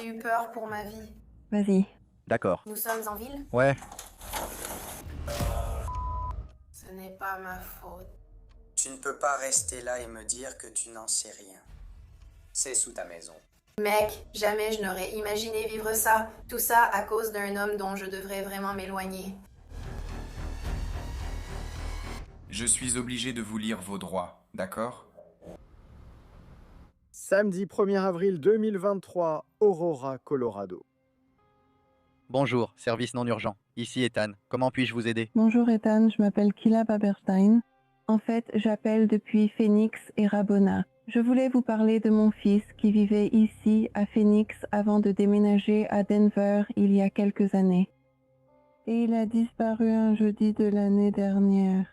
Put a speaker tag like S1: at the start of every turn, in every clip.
S1: J'ai eu peur pour ma vie.
S2: Vas-y.
S3: D'accord.
S1: Nous sommes en ville?
S3: Ouais,
S1: Ce n'est pas ma faute.
S4: Tu ne peux pas rester là et me dire que tu n'en sais rien. C'est sous ta maison.
S1: Mec, jamais je n'aurais imaginé vivre ça. Tout ça à cause d'un homme dont je devrais vraiment m'éloigner.
S5: Je suis obligé de vous lire vos droits, d'accord?
S6: Samedi 1er avril 2023, Aurora, Colorado.
S3: bonjour, service non urgent. Ici Ethan. Comment puis-je vous aider?
S2: Bonjour Ethan, je m'appelle Kila Baberstein. En fait, j'appelle depuis Phoenix et Rabona. Je voulais vous parler de mon fils qui vivait ici à Phoenix avant de déménager à Denver il y a quelques années. Et il a disparu un jeudi de l'année dernière.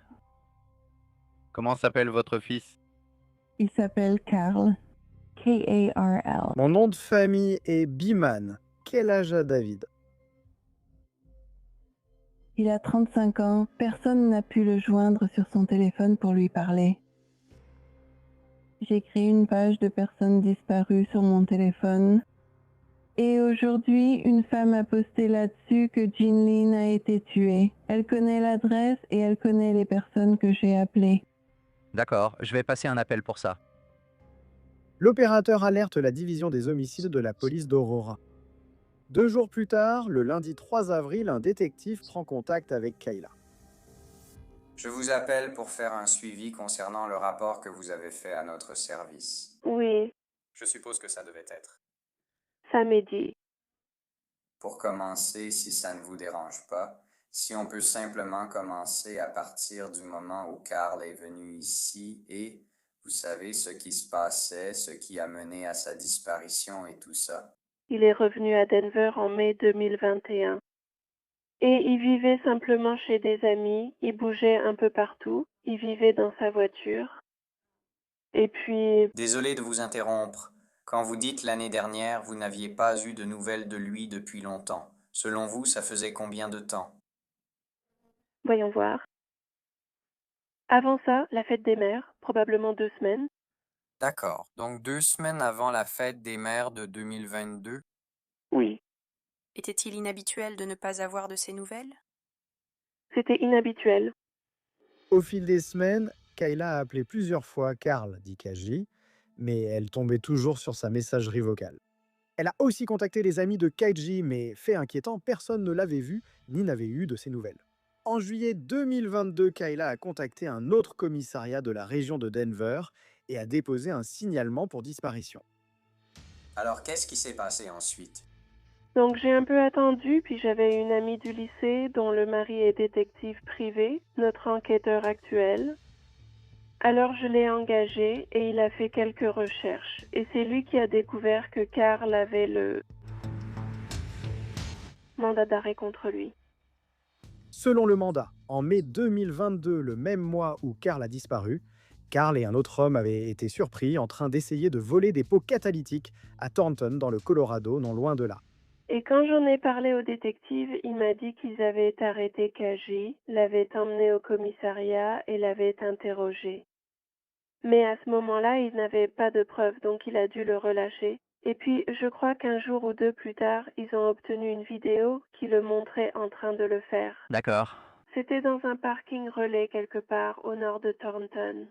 S3: Comment s'appelle votre fils?
S2: Il s'appelle Carl. K-A-R-L.
S6: Mon nom de famille est Biman. Quel âge a David?
S2: Il a 35 ans, personne n'a pu le joindre sur son téléphone pour lui parler. J'ai créé une page de personnes disparues sur mon téléphone. Et aujourd'hui, une femme a posté là-dessus que Jean Lynn a été tuée. Elle connaît l'adresse et elle connaît les personnes que j'ai appelées.
S3: D'accord, je vais passer un appel pour ça.
S6: L'opérateur alerte la division des homicides de la police d'Aurora. 2 jours plus tard, le lundi 3 avril, un détective prend contact avec Kayla.
S4: Je vous appelle pour faire un suivi concernant le rapport que vous avez fait à notre service.
S7: Oui,
S4: Je suppose que ça devait être.
S7: samedi.
S4: Pour commencer, si ça ne vous dérange pas, si on peut simplement commencer à partir du moment où Carl est venu ici et, vous savez, ce qui se passait, ce qui a mené à sa disparition et tout ça.
S7: Il est revenu à Denver en mai 2021. Et il vivait simplement chez des amis, il bougeait un peu partout, il vivait dans sa voiture. Et puis,
S4: Désolé de vous interrompre. Quand vous dites l'année dernière, vous n'aviez pas eu de nouvelles de lui depuis longtemps. Selon vous, ça faisait combien de temps?
S7: voyons voir. Avant ça, la fête des mères, probablement 2 semaines.
S4: D'accord. Donc 2 semaines avant la fête des mères de 2022.
S7: Oui,
S8: Était-il inhabituel de ne pas avoir de ses nouvelles?
S7: c'était inhabituel.
S6: Au fil des semaines, Kayla a appelé plusieurs fois Carl, dit Kaji, mais elle tombait toujours sur sa messagerie vocale. Elle a aussi contacté les amis de Kaiji, mais fait inquiétant, personne ne l'avait vu ni n'avait eu de ses nouvelles. En juillet 2022, Kayla a contacté un autre commissariat de la région de Denver et a déposé un signalement pour disparition.
S4: Alors qu'est-ce qui s'est passé ensuite?
S7: Donc j'ai un peu attendu, puis j'avais une amie du lycée dont le mari est détective privé, notre enquêteur actuel. Alors je l'ai engagé et il a fait quelques recherches. Et c'est lui qui a découvert que Carl avait le mandat d'arrêt contre lui.
S6: Selon le mandat, en mai 2022, le même mois où Carl a disparu, Carl et un autre homme avaient été surpris en train d'essayer de voler des pots catalytiques à Thornton, dans le Colorado, non loin de là.
S7: Et quand j'en ai parlé au détective, il m'a dit qu'ils avaient arrêté Kaji, l'avaient emmené au commissariat et l'avaient interrogé. Mais à ce moment-là, il n'avait pas de preuves, donc il a dû le relâcher. Et puis, je crois qu'un jour ou 2 plus tard, ils ont obtenu une vidéo qui le montrait en train de le faire.
S3: D'accord.
S7: C'était dans un parking relais quelque part au nord de Thornton.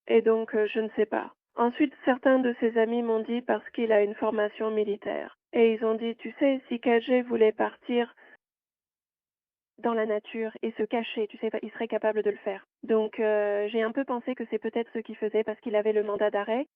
S7: Et donc, je ne sais pas. Ensuite, certains de ses amis m'ont dit parce qu'il a une formation militaire. Et ils ont dit, tu sais, si KG voulait partir dans la nature et se cacher, tu sais, il serait capable de le faire. Donc, j'ai un peu pensé que c'est peut-être ce qu'il faisait parce qu'il avait le mandat d'arrêt.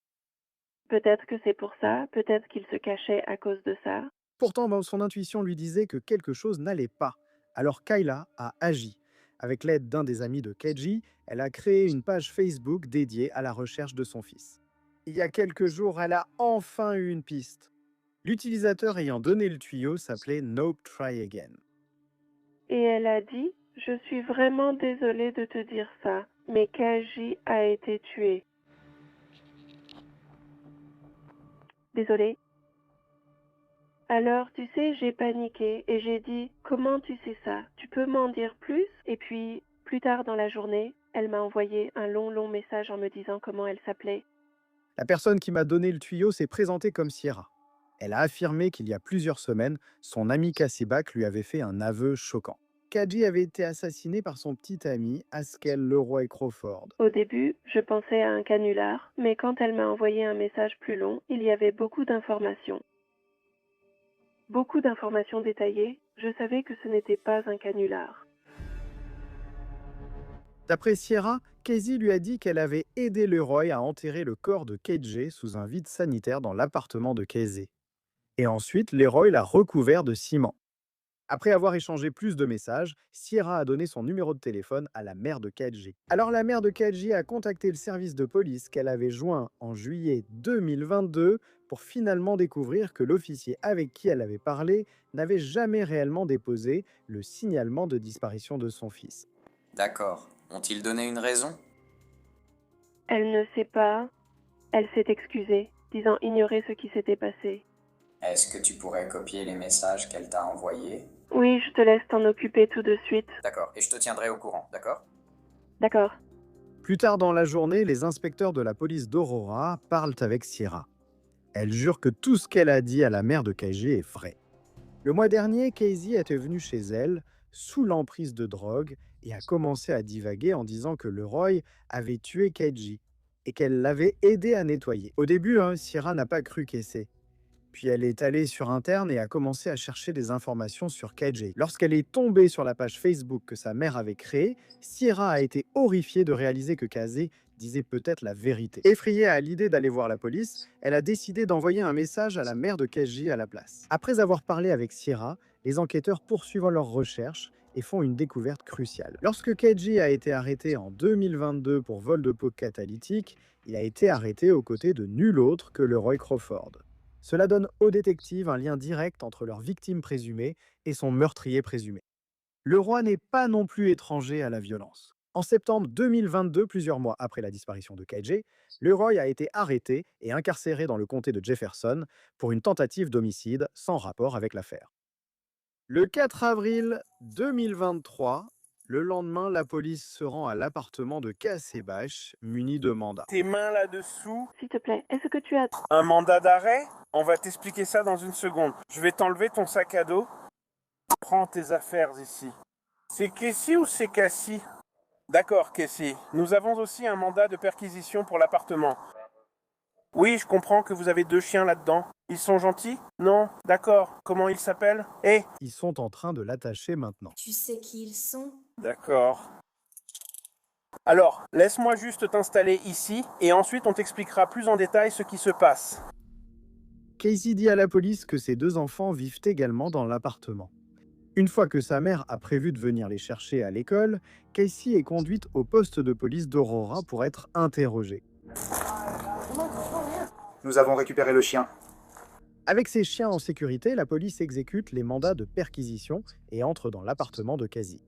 S7: Peut-être que c'est pour ça, peut-être qu'il se cachait à cause de ça.
S6: Pourtant, son intuition lui disait que quelque chose n'allait pas. Alors Kayla a agi. Avec l'aide d'un des amis de Keiji, elle a créé une page Facebook dédiée à la recherche de son fils. Il y a quelques jours, elle a enfin eu une piste. L'utilisateur ayant donné le tuyau s'appelait Nope Try Again.
S7: Et elle a dit, je suis vraiment désolée de te dire ça, mais Kaji a été tué. Désolée. Alors, tu sais, j'ai paniqué et j'ai dit, comment tu sais ça? Tu peux m'en dire plus? Et puis, plus tard dans la journée, elle m'a envoyé un long message en me disant comment elle s'appelait.
S6: La personne qui m'a donné le tuyau s'est présentée comme Sierra. Elle a affirmé qu'il y a plusieurs semaines, son ami Cassie Bach lui avait fait un aveu choquant. Kaji avait été assassiné par son petit ami Haskell Leroy Crawford.
S7: Au début, je pensais à un canular, mais quand elle m'a envoyé un message plus long, il y avait beaucoup d'informations. Beaucoup d'informations détaillées, je savais que ce n'était pas un canular.
S6: D'après Sierra, Casey lui a dit qu'elle avait aidé Leroy à enterrer le corps de KJ sous un vide sanitaire dans l'appartement de Casey. Et ensuite, Leroy l'a recouvert de ciment. Après avoir échangé plus de messages, Sierra a donné son numéro de téléphone à la mère de KJ. Alors la mère de KJ a contacté le service de police qu'elle avait joint en juillet 2022 pour finalement découvrir que l'officier avec qui elle avait parlé n'avait jamais réellement déposé le signalement de disparition de son fils.
S4: D'accord. Ont-ils donné une raison?
S7: Elle ne sait pas. Elle s'est excusée, disant ignorer ce qui s'était passé.
S4: Est-ce que tu pourrais copier les messages qu'elle t'a envoyés?
S7: Oui, je te laisse t'en occuper tout de suite.
S4: D'accord. Et je te tiendrai au courant, d'accord?
S7: D'accord.
S6: Plus tard dans la journée, les inspecteurs de la police d'Aurora parlent avec Sierra. Elle jure que tout ce qu'elle a dit à la mère de KJ est vrai. Le mois dernier, Casey était venue chez elle, sous l'emprise de drogue, et a commencé à divaguer en disant que Leroy avait tué KJ et qu'elle l'avait aidé à nettoyer. Au début, Sierra n'a pas cru Casey. Puis elle est allée sur Interne et a commencé à chercher des informations sur KJ. Lorsqu'elle est tombée sur la page Facebook que sa mère avait créée, Sierra a été horrifiée de réaliser que Casey disait peut-être la vérité. Effrayée à l'idée d'aller voir la police, elle a décidé d'envoyer un message à la mère de KJ à la place. Après avoir parlé avec Sierra, les enquêteurs poursuivent leurs recherches et font une découverte cruciale. Lorsque KJ a été arrêté en 2022 pour vol de pots catalytique, il a été arrêté aux côtés de nul autre que Leroy Crawford. Cela donne aux détectives un lien direct entre leur victime présumée et son meurtrier présumé. Leroy n'est pas non plus étranger à la violence. En septembre 2022, plusieurs mois après la disparition de KJ, Leroy a été arrêté et incarcéré dans le comté de Jefferson pour une tentative d'homicide sans rapport avec l'affaire. Le 4 avril 2023, le lendemain, la police se rend à l'appartement de Cassie Bach, muni de mandat.
S9: Tes mains là-dessous.
S7: S'il te plaît, est-ce que tu as...
S9: Un mandat d'arrêt? On va t'expliquer ça dans une seconde. Je vais t'enlever ton sac à dos. Prends tes affaires ici. C'est Cassie ou c'est Cassie? D'accord, Cassie. Nous avons aussi un mandat de perquisition pour l'appartement. Oui, je comprends que vous avez 2 chiens là-dedans. Ils sont gentils? Non? D'accord. Comment ils s'appellent?
S6: Ils sont en train de l'attacher maintenant.
S10: Tu sais qui ils sont?
S9: D'accord. Alors, laisse-moi juste t'installer ici, et ensuite on t'expliquera plus en détail ce qui se passe.
S6: Casey dit à la police que ses 2 enfants vivent également dans l'appartement. Une fois que sa mère a prévu de venir les chercher à l'école, Casey est conduite au poste de police d'Aurora pour être interrogée.
S11: Nous avons récupéré le chien.
S6: Avec ses chiens en sécurité, la police exécute les mandats de perquisition et entre dans l'appartement de Casey.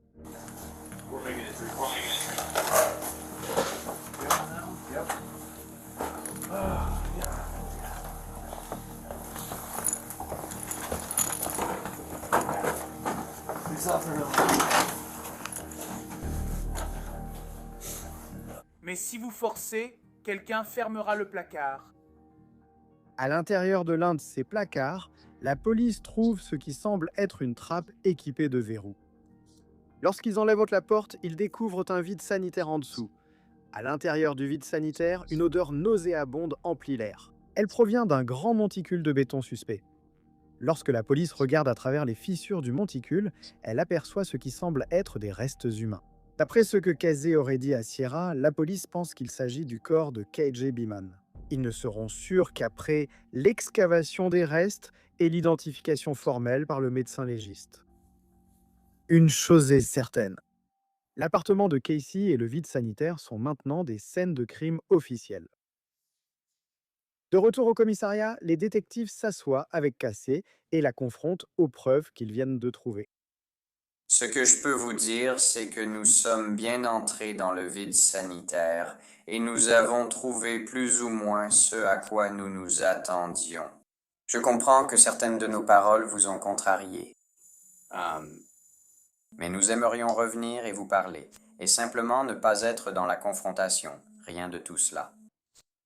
S9: Mais si vous forcez, quelqu'un fermera le placard.
S6: À l'intérieur de l'un de ces placards, la police trouve ce qui semble être une trappe équipée de verrous. Lorsqu'ils enlèvent la porte, ils découvrent un vide sanitaire en dessous. À l'intérieur du vide sanitaire, une odeur nauséabonde emplit l'air. Elle provient d'un grand monticule de béton suspect. Lorsque la police regarde à travers les fissures du monticule, elle aperçoit ce qui semble être des restes humains. D'après ce que Casey aurait dit à Sierra, la police pense qu'il s'agit du corps de KJ Beeman. Ils ne seront sûrs qu'après l'excavation des restes et l'identification formelle par le médecin légiste. Une chose est certaine. L'appartement de Casey et le vide sanitaire sont maintenant des scènes de crime officielles. De retour au commissariat, les détectives s'assoient avec Casey et la confrontent aux preuves qu'ils viennent de trouver.
S4: Ce que je peux vous dire, c'est que nous sommes bien entrés dans le vide sanitaire et nous avons trouvé plus ou moins ce à quoi nous nous attendions. Je comprends que certaines de nos paroles vous ont contrarié. Mais nous aimerions revenir et vous parler, et simplement ne pas être dans la confrontation. Rien de tout cela.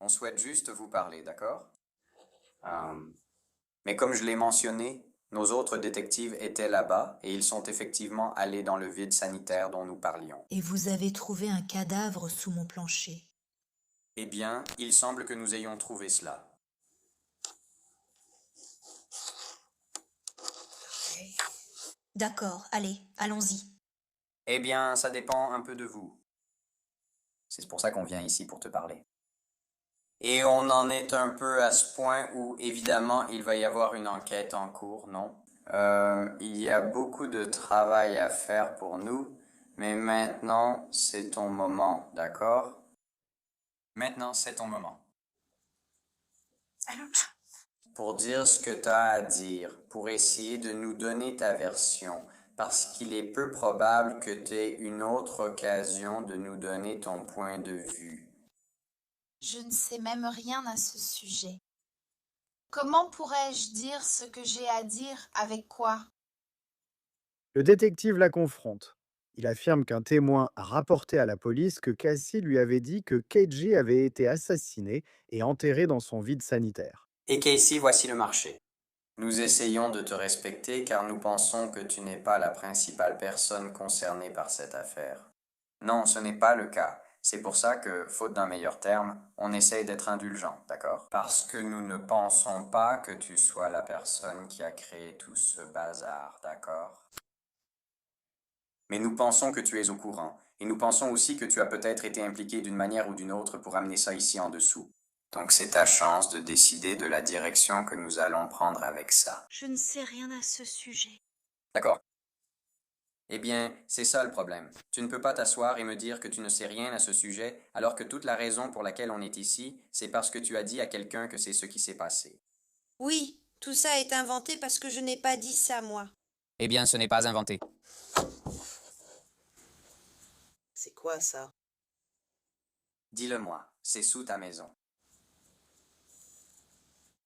S4: On souhaite juste vous parler, d'accord? Mais comme je l'ai mentionné, nos autres détectives étaient là-bas et ils sont effectivement allés dans le vide sanitaire dont nous parlions.
S10: Et vous avez trouvé un cadavre sous mon plancher.
S4: Eh bien, il semble que nous ayons trouvé cela.
S10: D'accord, allez, allons-y.
S4: Eh bien, ça dépend un peu de vous. C'est pour ça qu'on vient ici pour te parler. Et on en est un peu à ce point où, évidemment, il va y avoir une enquête en cours, non? Il y a beaucoup de travail à faire pour nous, mais maintenant, c'est ton moment, d'accord? Maintenant, c'est ton moment. Pour dire ce que tu as à dire, pour essayer de nous donner ta version, parce qu'il est peu probable que tu aies une autre occasion de nous donner ton point de vue.
S11: Je ne sais même rien à ce sujet. Comment pourrais-je dire ce que j'ai à dire avec quoi?
S6: Le détective la confronte. Il affirme qu'un témoin a rapporté à la police que Cassie lui avait dit que Keiji avait été assassiné et enterré dans son vide sanitaire.
S4: Et Casey, voici le marché. Nous essayons de te respecter car nous pensons que tu n'es pas la principale personne concernée par cette affaire. Non, ce n'est pas le cas. C'est pour ça que, faute d'un meilleur terme, on essaye d'être indulgent, d'accord? Parce que nous ne pensons pas que tu sois la personne qui a créé tout ce bazar, d'accord? Mais nous pensons que tu es au courant, et nous pensons aussi que tu as peut-être été impliqué d'une manière ou d'une autre pour amener ça ici en dessous. Donc c'est ta chance de décider de la direction que nous allons prendre avec ça.
S10: Je ne sais rien à ce sujet.
S4: D'accord. Eh bien, c'est ça le problème. Tu ne peux pas t'asseoir et me dire que tu ne sais rien à ce sujet, alors que toute la raison pour laquelle on est ici, c'est parce que tu as dit à quelqu'un que c'est ce qui s'est passé.
S12: Oui, tout ça est inventé parce que je n'ai pas dit ça, moi.
S4: Eh bien, ce n'est pas inventé.
S13: C'est quoi ça?
S4: Dis-le-moi, c'est sous ta maison.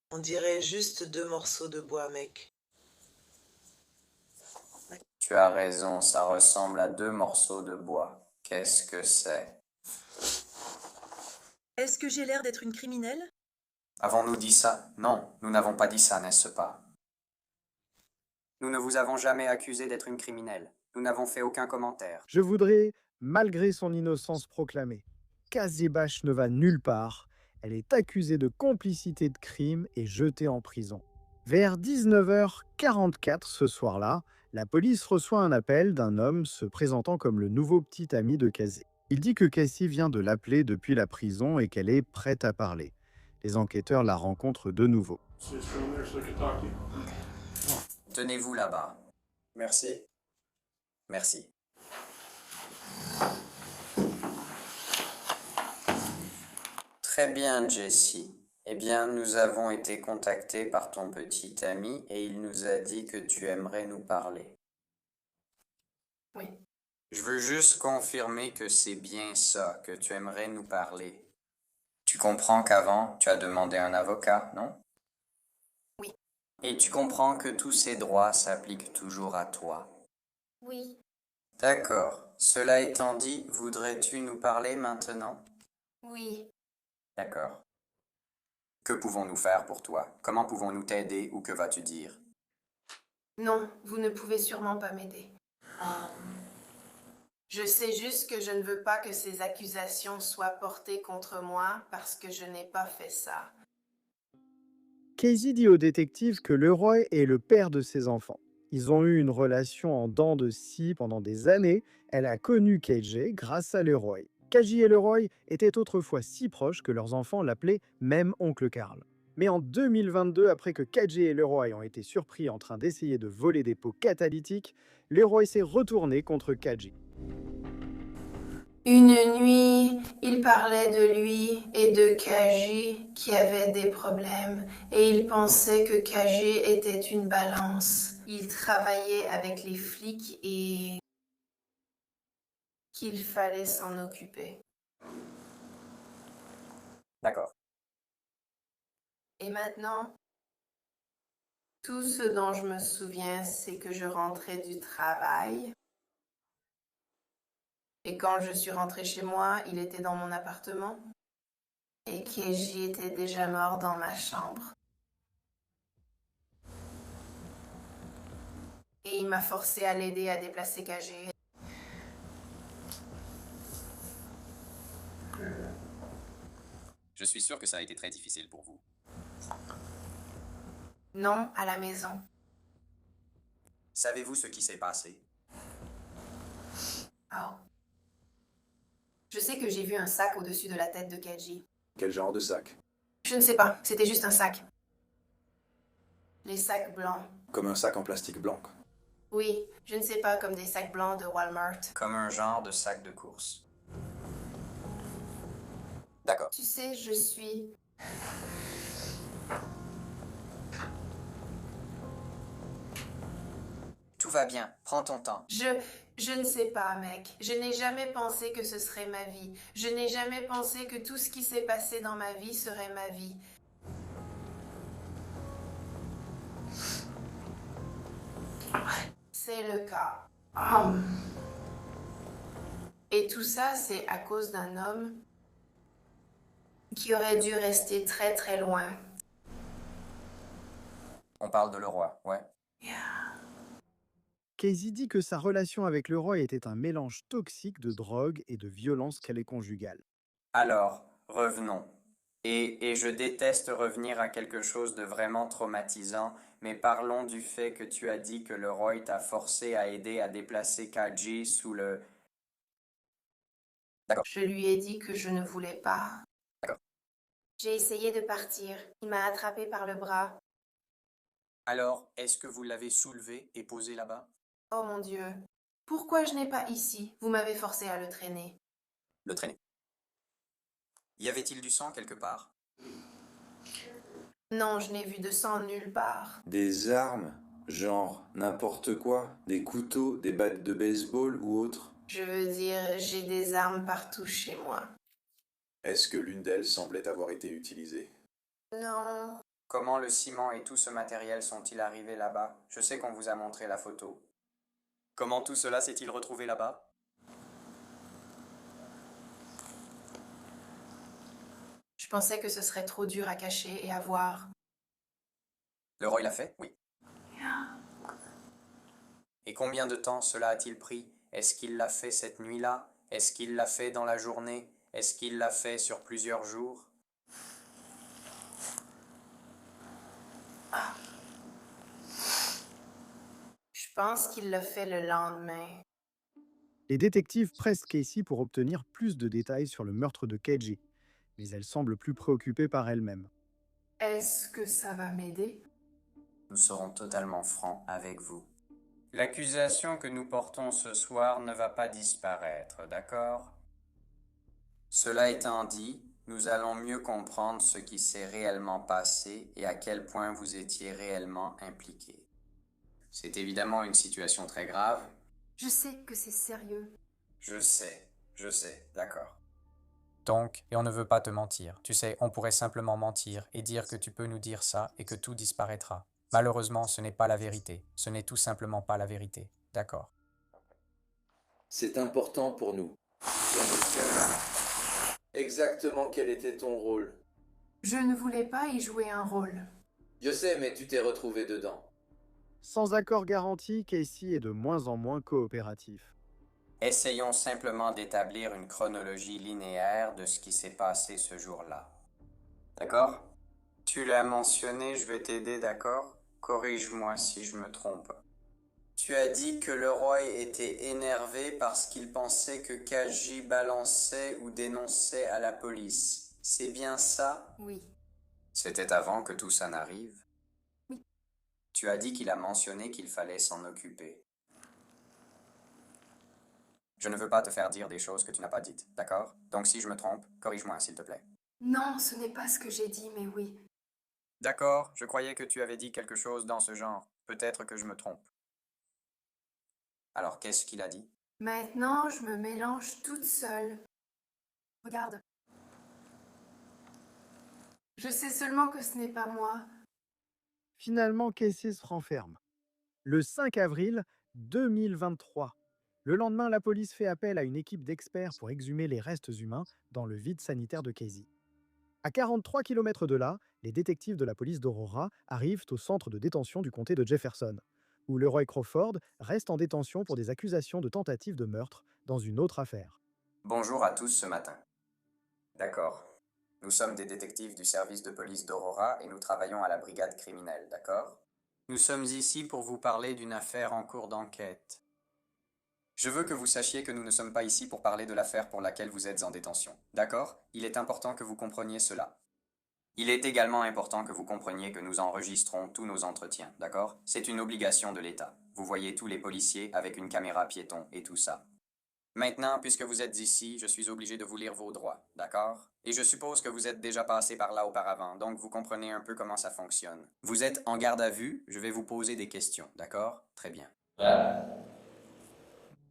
S13: On dirait juste 2 morceaux de bois, mec.
S4: Tu as raison, ça ressemble à 2 morceaux de bois. Qu'est-ce que c'est?
S10: Est-ce que j'ai l'air d'être une criminelle?
S4: Avons-nous dit ça? Non, nous n'avons pas dit ça, n'est-ce pas? Nous ne vous avons jamais accusé d'être une criminelle. Nous n'avons fait aucun commentaire.
S6: Je voudrais, malgré son innocence proclamée, Cassie Bash ne va nulle part. Elle est accusée de complicité de crime et jetée en prison. Vers 19h44 ce soir-là, la police reçoit un appel d'un homme se présentant comme le nouveau petit ami de Cassie. Il dit que Cassie vient de l'appeler depuis la prison et qu'elle est prête à parler. Les enquêteurs la rencontrent de nouveau.
S4: Tenez-vous là-bas. Merci. Merci. Très bien, Jessie. Eh bien, nous avons été contactés par ton petit ami et il nous a dit que tu aimerais nous parler.
S1: Oui.
S4: Je veux juste confirmer que c'est bien ça, que tu aimerais nous parler. Tu comprends qu'avant, tu as demandé un avocat, non?
S1: Oui.
S4: Et tu comprends que tous ces droits s'appliquent toujours à toi.
S1: Oui.
S4: D'accord. Cela étant dit, voudrais-tu nous parler maintenant?
S1: Oui.
S4: D'accord. Que pouvons-nous faire pour toi? Comment pouvons-nous t'aider ou que vas-tu dire?
S1: Non, vous ne pouvez sûrement pas m'aider. Je sais juste que je ne veux pas que ces accusations soient portées contre moi parce que je n'ai pas fait ça.
S6: Casey dit au détective que Leroy est le père de ses enfants. Ils ont eu une relation en dents de scie pendant des années. Elle a connu KJ grâce à Leroy. KJ et Leroy étaient autrefois si proches que leurs enfants l'appelaient même Oncle Carl. Mais en 2022, après que KJ et Leroy ont été surpris en train d'essayer de voler des pots catalytiques, Leroy s'est retourné contre KJ.
S1: Une nuit, il parlait de lui et de Kaji qui avaient des problèmes et il pensait que Kaji était une balance. Il travaillait avec les flics et qu'il fallait s'en occuper.
S4: D'accord.
S1: Et maintenant, tout ce dont je me souviens, c'est que je rentrais du travail. Et quand je suis rentrée chez moi, il était dans mon appartement. Et Keiji était déjà mort dans ma chambre. et il m'a forcé à l'aider à déplacer KG.
S4: Je suis sûr que ça a été très difficile pour vous.
S1: Non, à la maison.
S4: Savez-vous ce qui s'est passé?
S1: Oh. Je sais que j'ai vu un sac au-dessus de la tête de KG.
S14: Quel genre de sac?
S1: Je ne sais pas, c'était juste un sac. Les sacs blancs.
S14: Comme un sac en plastique blanc.
S1: Oui, je ne sais pas, comme des sacs blancs de Walmart.
S4: Comme un genre de sac de course. D'accord.
S1: Tu sais, je suis...
S4: Tout va bien, prends ton temps.
S1: Je ne sais pas, mec. Je n'ai jamais pensé que ce serait ma vie. Je n'ai jamais pensé que tout ce qui s'est passé dans ma vie serait ma vie. C'est le cas. Et tout ça, c'est à cause d'un homme qui aurait dû rester très très loin.
S4: On parle de le roi, ouais.
S6: Casey dit que sa relation avec le roi était un mélange toxique de drogue et de violence qu'elle est conjugale.
S4: Alors, revenons. Et je déteste revenir à quelque chose de vraiment traumatisant, mais parlons du fait que tu as dit que le roi t'a forcé à aider à déplacer Kaji sous le... D'accord.
S1: Je lui ai dit que je ne voulais pas.
S4: D'accord.
S1: J'ai essayé de partir. Il m'a attrapé par le bras.
S4: Alors, est-ce que vous l'avez soulevé et posé là-bas?
S1: Oh mon Dieu. Pourquoi je n'ai pas ici? Vous m'avez forcé à le traîner.
S4: Le traîner. Y avait-il du sang quelque part?
S1: Non, je n'ai vu de sang nulle part.
S14: Des armes? Genre n'importe quoi? Des couteaux, des battes de baseball ou autre?
S1: Je veux dire, j'ai des armes partout chez moi.
S14: Est-ce que l'une d'elles semblait avoir été utilisée?
S1: Non.
S4: Comment le ciment et tout ce matériel sont-ils arrivés là-bas? Je sais qu'on vous a montré la photo. Comment tout cela s'est-il retrouvé là-bas?
S1: Je pensais que ce serait trop dur à cacher et à voir.
S4: Le roi l'a fait? Oui. Et combien de temps cela a-t-il pris? Est-ce qu'il l'a fait cette nuit-là? Est-ce qu'il l'a fait dans la journée? Est-ce qu'il l'a fait sur plusieurs jours?
S1: Je pense qu'il l'a fait le lendemain.
S6: Les détectives pressent Casey pour obtenir plus de détails sur le meurtre de KG, mais elle semble plus préoccupée par elle-même.
S1: Est-ce que ça va m'aider?
S4: Nous serons totalement francs avec vous. L'accusation que nous portons ce soir ne va pas disparaître, d'accord? Cela étant dit, nous allons mieux comprendre ce qui s'est réellement passé et à quel point vous étiez réellement impliqué. C'est évidemment une situation très grave.
S1: Je sais que c'est sérieux.
S4: Je sais, d'accord. Donc, et on ne veut pas te mentir. Tu sais, on pourrait simplement mentir et dire que tu peux nous dire ça et que tout disparaîtra. Malheureusement, ce n'est pas la vérité. Ce n'est tout simplement pas la vérité. D'accord.
S14: C'est important pour nous. Exactement quel était ton rôle?
S1: Je ne voulais pas y jouer un rôle.
S14: Je sais, mais tu t'es retrouvé dedans.
S6: Sans accord garanti, Casey est de moins en moins coopératif.
S4: Essayons simplement d'établir une chronologie linéaire de ce qui s'est passé ce jour-là. D'accord? Tu l'as mentionné, je vais t'aider, d'accord? Corrige-moi si je me trompe. Tu as dit que le roi était énervé parce qu'il pensait que Kaji balançait ou dénonçait à la police. C'est bien ça?
S1: Oui.
S4: C'était avant que tout ça n'arrive?
S1: Oui.
S4: Tu as dit qu'il a mentionné qu'il fallait s'en occuper. Je ne veux pas te faire dire des choses que tu n'as pas dites, d'accord? Donc si je me trompe, corrige-moi, s'il te plaît.
S1: Non, ce n'est pas ce que j'ai dit, mais oui.
S4: D'accord, je croyais que tu avais dit quelque chose dans ce genre. Peut-être que je me trompe. Alors, qu'est-ce qu'il a dit?
S1: Maintenant, je me mélange toute seule. Regarde. Je sais seulement que ce n'est pas moi.
S6: Finalement, Casey se renferme. Le 5 avril 2023. Le lendemain, la police fait appel à une équipe d'experts pour exhumer les restes humains dans le vide sanitaire de Casey. À 43 km de là, les détectives de la police d'Aurora arrivent au centre de détention du comté de Jefferson. où Leroy Crawford reste en détention pour des accusations de tentative de meurtre dans une autre affaire.
S4: Bonjour à tous ce matin. D'accord. Nous sommes des détectives du service de police d'Aurora et nous travaillons à la brigade criminelle, d'accord? Nous sommes ici pour vous parler d'une affaire en cours d'enquête. Je veux que vous sachiez que nous ne sommes pas ici pour parler de l'affaire pour laquelle vous êtes en détention, d'accord? Il est important que vous compreniez cela. Il est également important que vous compreniez que nous enregistrons tous nos entretiens, d'accord? C'est une obligation de l'État. Vous voyez tous les policiers avec une caméra piéton et tout ça. Maintenant, puisque vous êtes ici, je suis obligé de vous lire vos droits, d'accord? Et je suppose que vous êtes déjà passé par là auparavant, donc vous comprenez un peu comment ça fonctionne. Vous êtes en garde à vue, je vais vous poser des questions, d'accord? Très bien.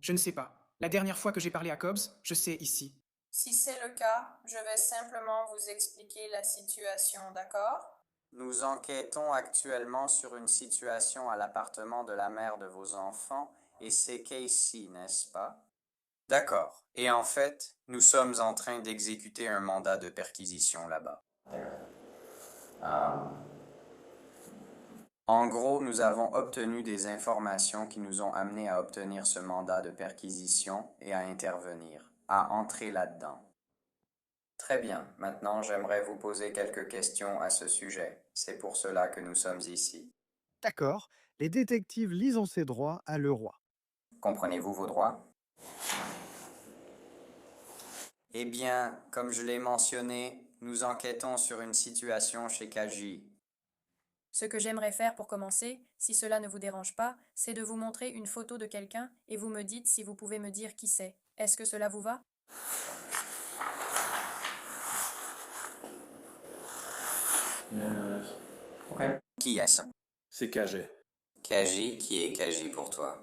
S15: Je ne sais pas. La dernière fois que j'ai parlé à Cobbs, je sais ici.
S1: Si c'est le cas, je vais simplement vous expliquer la situation, d'accord?
S4: Nous enquêtons actuellement sur une situation à l'appartement de la mère de vos enfants, et c'est Casey, n'est-ce pas? D'accord. Et en fait, nous sommes en train d'exécuter un mandat de perquisition là-bas. En gros, nous avons obtenu des informations qui nous ont amenés à obtenir ce mandat de perquisition et à intervenir, à entrer là-dedans. Très bien. Maintenant, j'aimerais vous poser quelques questions à ce sujet. C'est pour cela que nous sommes ici.
S6: D'accord, les détectives lisent ses droits à Leroy.
S4: Comprenez-vous vos droits? Eh bien, comme je l'ai mentionné, nous enquêtons sur une situation chez Kaji.
S8: Ce que j'aimerais faire pour commencer, si cela ne vous dérange pas, c'est de vous montrer une photo de quelqu'un et vous me dites si vous pouvez me dire qui c'est. Est-ce que cela vous va?
S4: Qui est-ce?
S14: C'est Kaji.
S4: Kaji, qui est Kaji pour toi?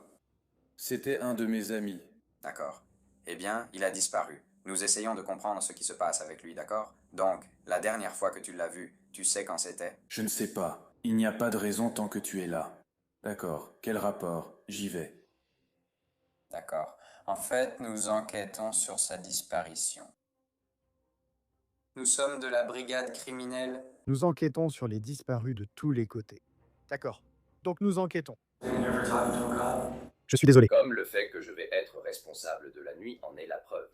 S14: C'était un de mes amis.
S4: D'accord. Eh bien, il a disparu. Nous essayons de comprendre ce qui se passe avec lui, d'accord? Donc, la dernière fois que tu l'as vu, tu sais quand c'était?
S14: Je ne sais pas. Il n'y a pas de raison tant que tu es là. D'accord. Quel rapport? J'y vais.
S4: D'accord. En fait, nous enquêtons sur sa disparition. Nous sommes de la brigade criminelle.
S6: Nous enquêtons sur les disparus de tous les côtés. D'accord. Donc nous enquêtons. Je suis désolé.
S16: Comme le fait que je vais être responsable de la nuit en est la preuve.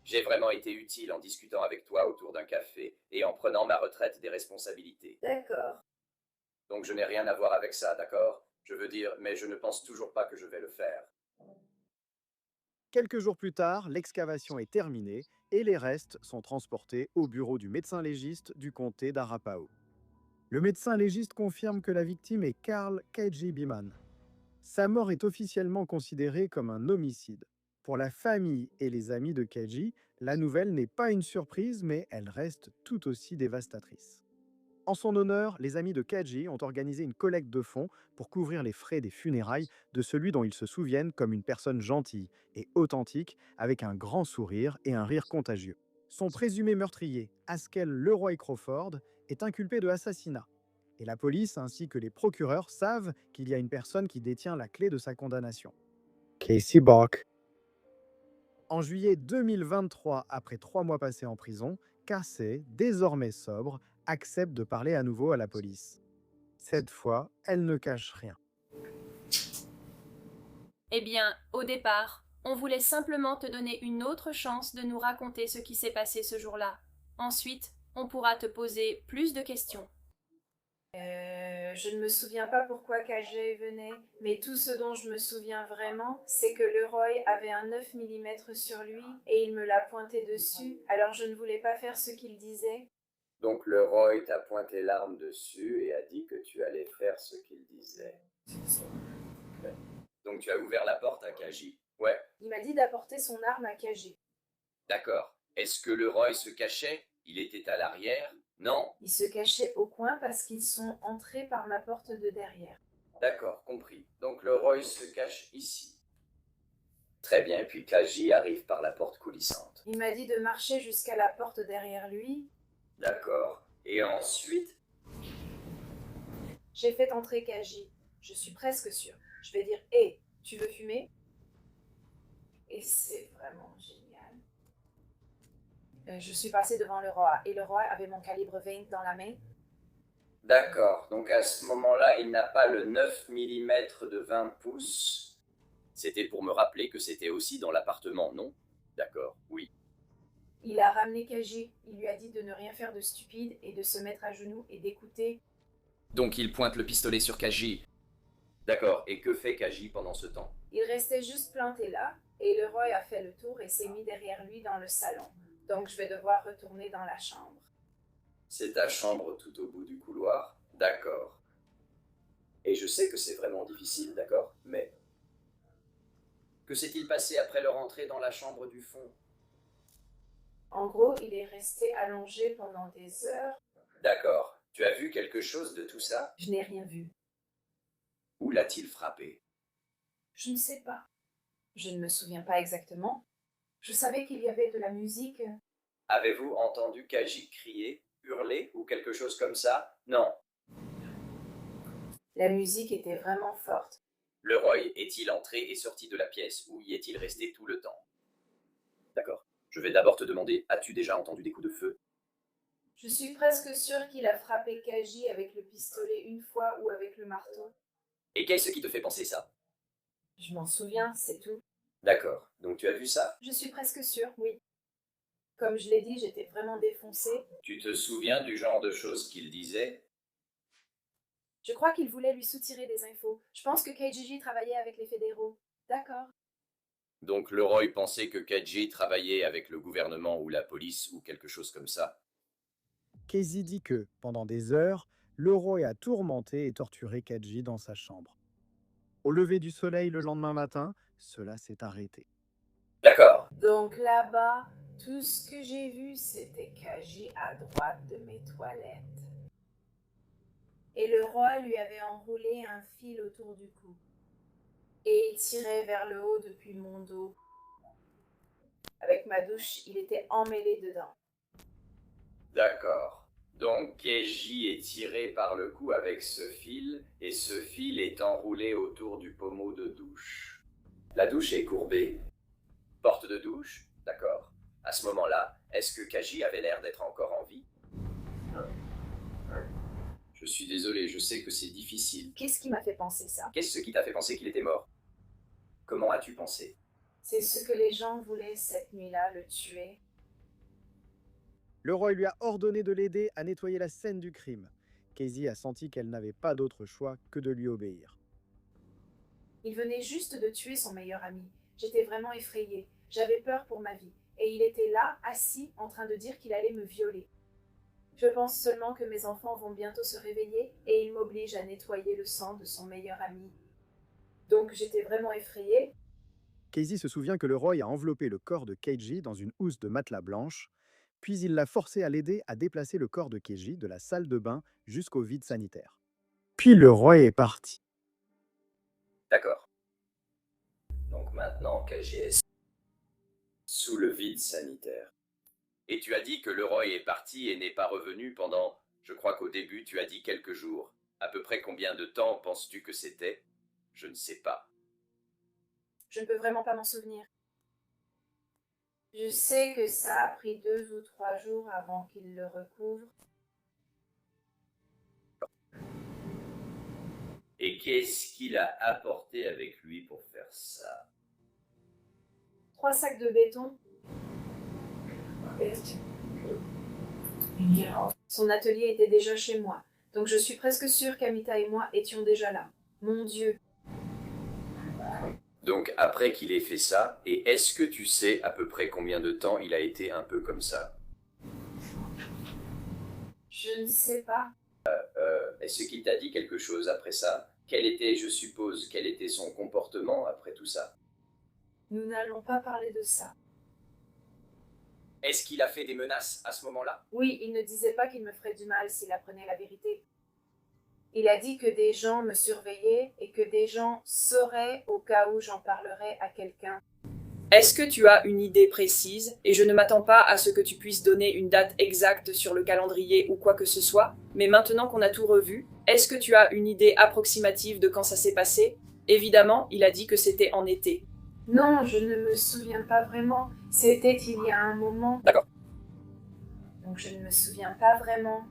S16: J'ai vraiment été utile en discutant avec toi autour d'un café et en prenant ma retraite des responsabilités.
S1: D'accord.
S16: Donc je n'ai rien à voir avec ça, d'accord? Je veux dire, mais je ne pense toujours pas que je vais le faire.
S6: Quelques jours plus tard, l'excavation est terminée et les restes sont transportés au bureau du médecin légiste du comté d'Arapahoe. Le médecin légiste confirme que la victime est Carl Kaji Beeman. Sa mort est officiellement considérée comme un homicide. Pour la famille et les amis de Kaji, la nouvelle n'est pas une surprise, mais elle reste tout aussi dévastatrice. En son honneur, les amis de Kaji ont organisé une collecte de fonds pour couvrir les frais des funérailles de celui dont ils se souviennent comme une personne gentille et authentique, avec un grand sourire et un rire contagieux. Son présumé meurtrier, Haskell Leroy Crawford, est inculpé de assassinat. Et la police ainsi que les procureurs savent qu'il y a une personne qui détient la clé de sa condamnation. Casey Bach. En juillet 2023, après 3 mois passés en prison, Casey, désormais sobre, accepte de parler à nouveau à la police. Cette fois, elle ne cache rien.
S8: Eh bien, au départ, on voulait simplement te donner une autre chance de nous raconter ce qui s'est passé ce jour-là. Ensuite, on pourra te poser plus de questions.
S1: Je ne me souviens pas pourquoi Kajay venait, mais tout ce dont je me souviens vraiment, c'est que Leroy avait un 9 mm sur lui et il me l'a pointé dessus, alors je ne voulais pas faire ce qu'il disait.
S16: Donc Leroy t'a pointé l'arme dessus et a dit que tu allais faire ce qu'il disait. Donc tu as ouvert la porte à Kaji. Ouais.
S1: Il m'a dit d'apporter son arme à Kajay.
S16: D'accord. Est-ce que Leroy se cachait? Il était à l'arrière? Non?
S1: Il se cachait au coin parce qu'ils sont entrés par ma porte de derrière.
S16: D'accord, compris. Donc Leroy se cache ici. Très bien, puis Kaji arrive par la porte coulissante.
S1: Il m'a dit de marcher jusqu'à la porte derrière lui.
S16: D'accord. Et ensuite?
S1: J'ai fait entrer Kaji. Je suis presque sûre. Je vais dire « Hé, tu veux fumer ?» Et c'est vraiment génial. Je suis passée devant Leroy et Leroy avait mon calibre 20 dans la main.
S16: D'accord, donc à ce moment-là, il n'a pas le 9 mm de 20 pouces. C'était pour me rappeler que c'était aussi dans l'appartement, non? D'accord, oui.
S8: Il a ramené Kaji. Il lui a dit de ne rien faire de stupide et de se mettre à genoux et d'écouter.
S16: Donc il pointe le pistolet sur Kaji. D'accord, et que fait Kaji pendant ce temps?
S8: Il restait juste planté là, et le Roy a fait le tour et s'est mis derrière lui dans le salon. Donc je vais devoir retourner dans la chambre.
S16: C'est ta chambre tout au bout du couloir? D'accord. Et je sais que c'est vraiment difficile, d'accord? Mais que s'est-il passé après leur entrée dans la chambre du fond?
S8: En gros, il est resté allongé pendant des heures.
S16: D'accord. Tu as vu quelque chose de tout ça?
S8: Je n'ai rien vu.
S16: Où l'a-t-il frappé?
S8: Je ne sais pas. Je ne me souviens pas exactement. Je savais qu'il y avait de la musique.
S16: Avez-vous entendu Kaji crier, hurler ou quelque chose comme ça? Non.
S8: La musique était vraiment forte.
S16: Le Roy est-il entré et sorti de la pièce ou y est-il resté tout le temps? D'accord. Je vais d'abord te demander, as-tu déjà entendu des coups de feu?
S8: Je suis presque sûre qu'il a frappé Kaji avec le pistolet une fois ou avec le marteau.
S16: Et qu'est-ce qui te fait penser ça?
S8: Je m'en souviens, c'est tout.
S16: D'accord. Donc tu as vu ça?
S8: Je suis presque sûre, oui. Comme je l'ai dit, j'étais vraiment défoncée.
S16: Tu te souviens du genre de choses qu'il disait?
S8: Je crois qu'il voulait lui soutirer des infos. Je pense que KGG travaillait avec les fédéraux. D'accord.
S16: Donc le Roy pensait que Kaji travaillait avec le gouvernement ou la police ou quelque chose comme ça.
S6: Casey dit que, pendant des heures, le Roy a tourmenté et torturé Kaji dans sa chambre. Au lever du soleil le lendemain matin, cela s'est arrêté.
S16: D'accord.
S8: Donc là-bas, tout ce que j'ai vu, c'était Kaji à droite de mes toilettes. Et le roi lui avait enroulé un fil autour du cou. Et il tirait vers le haut depuis mon dos. Avec ma douche, il était emmêlé dedans.
S16: D'accord. Donc Kaji est tiré par le cou avec ce fil, et ce fil est enroulé autour du pommeau de douche. La douche est courbée. Porte de douche? D'accord. À ce moment-là, est-ce que Kaji avait l'air d'être encore en vie? Je suis désolé, je sais que c'est difficile.
S8: Qu'est-ce qui m'a fait penser ça?
S16: Qu'est-ce qui t'a fait penser qu'il était mort? Comment as-tu pensé?
S8: C'est ce que les gens voulaient cette nuit-là, le tuer.
S6: Le Roy lui a ordonné de l'aider à nettoyer la scène du crime. Casey a senti qu'elle n'avait pas d'autre choix que de lui obéir.
S8: Il venait juste de tuer son meilleur ami. J'étais vraiment effrayée. J'avais peur pour ma vie. Et il était là, assis, en train de dire qu'il allait me violer. Je pense seulement que mes enfants vont bientôt se réveiller et il m'oblige à nettoyer le sang de son meilleur ami. Donc j'étais vraiment effrayée.
S6: Casey se souvient que le Roy a enveloppé le corps de Keiji dans une housse de matelas blanche, puis il l'a forcé à l'aider à déplacer le corps de Keiji de la salle de bain jusqu'au vide sanitaire. Puis le Roy est parti.
S16: D'accord. Donc maintenant Kaji est sous le vide sanitaire. Et tu as dit que le Roy est parti et n'est pas revenu pendant, je crois qu'au début tu as dit quelques jours. À peu près combien de temps penses-tu que c'était? Je ne sais pas.
S8: Je ne peux vraiment pas m'en souvenir. Je sais que ça a pris 2 ou 3 jours avant qu'il le recouvre.
S16: Et qu'est-ce qu'il a apporté avec lui pour faire ça?
S8: 3 sacs de béton. Son atelier était déjà chez moi, donc je suis presque sûre qu'Amita et moi étions déjà là. Mon Dieu.
S16: Donc après qu'il ait fait ça, et est-ce que tu sais à peu près combien de temps il a été un peu comme ça?
S8: Je ne sais pas.
S16: Est-ce qu'il t'a dit quelque chose après ça? Quel était, je suppose, quel était son comportement après tout ça?
S8: Nous n'allons pas parler de ça.
S16: Est-ce qu'il a fait des menaces à ce moment-là?
S8: Oui, il ne disait pas qu'il me ferait du mal s'il apprenait la vérité. Il a dit que des gens me surveillaient et que des gens sauraient au cas où j'en parlerais à quelqu'un. Est-ce que tu as une idée précise, et je ne m'attends pas à ce que tu puisses donner une date exacte sur le calendrier ou quoi que ce soit, mais maintenant qu'on a tout revu, est-ce que tu as une idée approximative de quand ça s'est passé? Évidemment, il a dit que c'était en été. Non, je ne me souviens pas vraiment. C'était il y a un moment.
S16: D'accord.
S8: Donc je ne me souviens pas vraiment.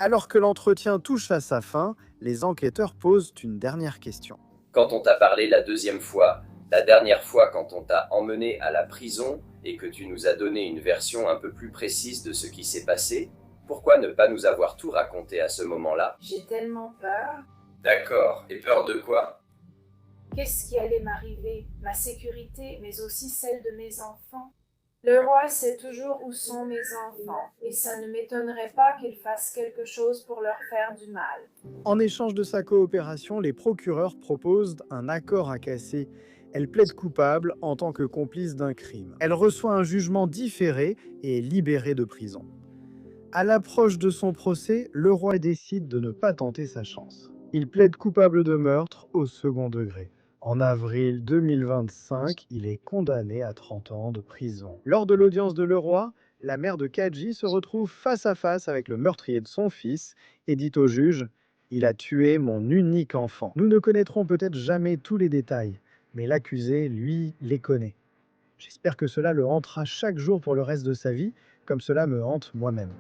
S6: Alors que l'entretien touche à sa fin, les enquêteurs posent une dernière question.
S16: Quand on t'a parlé la deuxième fois, la dernière fois quand on t'a emmené à la prison et que tu nous as donné une version un peu plus précise de ce qui s'est passé, pourquoi ne pas nous avoir tout raconté à ce moment-là?
S8: J'ai tellement peur.
S16: D'accord, et peur de quoi?
S8: Qu'est-ce qui allait m'arriver? Ma sécurité, mais aussi celle de mes enfants. Le roi sait toujours où sont mes enfants, et ça ne m'étonnerait pas qu'il fasse quelque chose pour leur faire du mal.
S6: En échange de sa coopération, les procureurs proposent un accord à Cassie. Elle plaide coupable en tant que complice d'un crime. Elle reçoit un jugement différé et est libérée de prison. À l'approche de son procès, le roi décide de ne pas tenter sa chance. Il plaide coupable de meurtre au second degré. En avril 2025, il est condamné à 30 ans de prison. Lors de l'audience de le roi, la mère de Kaji se retrouve face à face avec le meurtrier de son fils et dit au juge « Il a tué mon unique enfant ». Nous ne connaîtrons peut-être jamais tous les détails, mais l'accusé, lui, les connaît. J'espère que cela le hantera chaque jour pour le reste de sa vie, comme cela me hante moi-même.